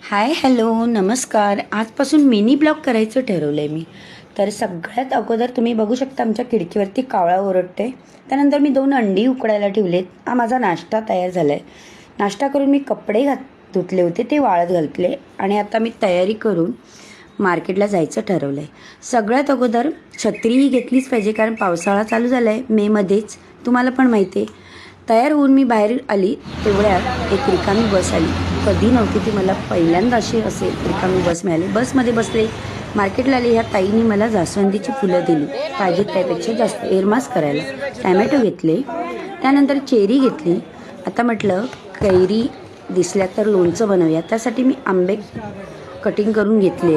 Hi hello नमस्कार. आजपासून mini blog करायचं ठरवलं आहे मी. तर सगळ्यात अगोदर तुम्ही बघू शकता आमच्या खिडकीवरती कावळा ओरडते. त्यानंतर मी 2 अंडी उकडायला ठेवलेत. हा माझा नाश्ता तयार झाला आहे. नाश्ता करून मी कपडे धुतले होते ते वाळत घातले आणि आता मी तयारी करून मार्केटला जायचं ठरवलं आहे. सगळ्यात अगोदर छत्रीही घेतलीच पाहिजे कारण पावसाळा चालू झाला आहे मेमध्येच, तुम्हाला पण माहिती आहे. तयार होऊन मी बाहेर आली तेवढ्यात एक रिकामी बस आली. कधी नव्हती ती, मला पहिल्यांदा अशी असेल रिकामी बस मिळाली. बसमध्ये बसले, मार्केटला आले. ह्या ताईंनी मला जास्वंदीची फुलं दिली, पाहिजेत त्यापेक्षा जास्त एअरमास करायला. टॅमॅटो घेतले, त्यानंतर चेरी घेतली. आता म्हटलं कैरी दिसल्या तर लोणचं बनवूया, त्यासाठी मी आंबे कटिंग करून घेतले.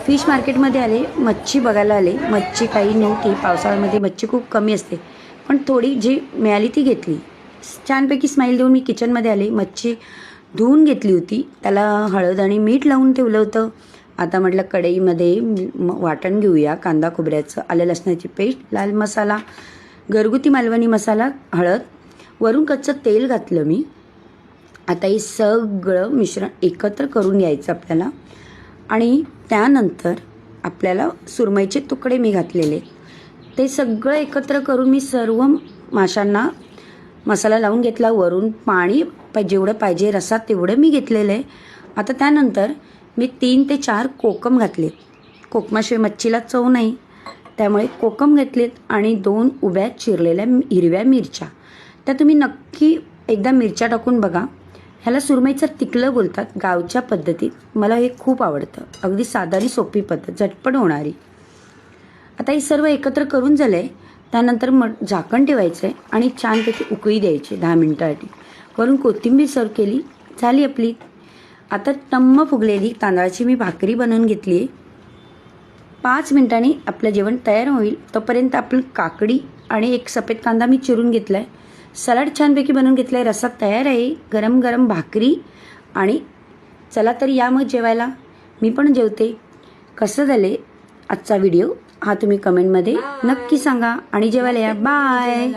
फिश मार्केटमध्ये आले, मच्छी बघायला आले. मच्छी काही नव्हती, पावसाळ्यामध्ये मच्छी खूप कमी असते, पण थोडी जी मिळाली ती घेतली. छानपैकी स्माईल देऊन मी किचनमध्ये आले. मच्छी धुवून घेतली होती, त्याला हळद आणि मीठ लावून ठेवलं होतं. आता म्हटलं कढईमध्ये वाटण घेऊया. कांदा खोबऱ्याचं, आलं लसणाची पेस्ट, लाल मसाला, घरगुती मालवणी मसाला, हळद, वरून कच्चं तेल घातलं मी. आता हे सगळं मिश्रण एकत्र करून घ्यायचं आपल्याला. आणि त्यानंतर आपल्याला सुरमईचे तुकडे मी घातलेले, ते सगळं एकत्र करून मी सर्व माशांना मसाला लावून घेतला. वरून पाणी जेवढं पाहिजे रसात तेवढं मी घेतलेलं आहे. आता त्यानंतर मी 3 ते 4 कोकम घातले. कोकमाशिवाय मच्छीला चव नाही, त्यामुळे कोकम घेतलेत. आणि 2 उभ्या चिरलेल्या हिरव्या मिरच्या. त्या तुम्ही नक्की एकदा मिरच्या टाकून बघा. ह्याला सुरमईचं तिकलं बोलतात गावच्या पद्धतीत. मला हे खूप आवडतं. अगदी साधारी सोपी पद्धत, झटपट होणारी. आता हे सर्व एकत्र करून झालं आहे. त्यानंतर झाकण ठेवायचं आहे आणि छानपैकी उकळी द्यायची 10 मिनिटासाठी. वरून कोथिंबीर सर्व केली, झाली आपली. आता टम्म फुगलेली तांदळाची मी भाकरी बनवून घेतली आहे. 5 मिनिटांनी आपलं जेवण तयार होईल. तोपर्यंत आपण काकडी आणि एक सफेद कांदा मी चिरून घेतला आहे. सलाड छानपैकी बनवून घेतलं आहे. रस्सा तयार आहे. गरम गरम भाकरी. आणि चला तर या मग जेवायला. मी पण जेवते. कसं झाले आजचा व्हिडिओ हा तुम्ही कमेंटमध्ये नक्की सांगा. आणि जेवायला या. बाय.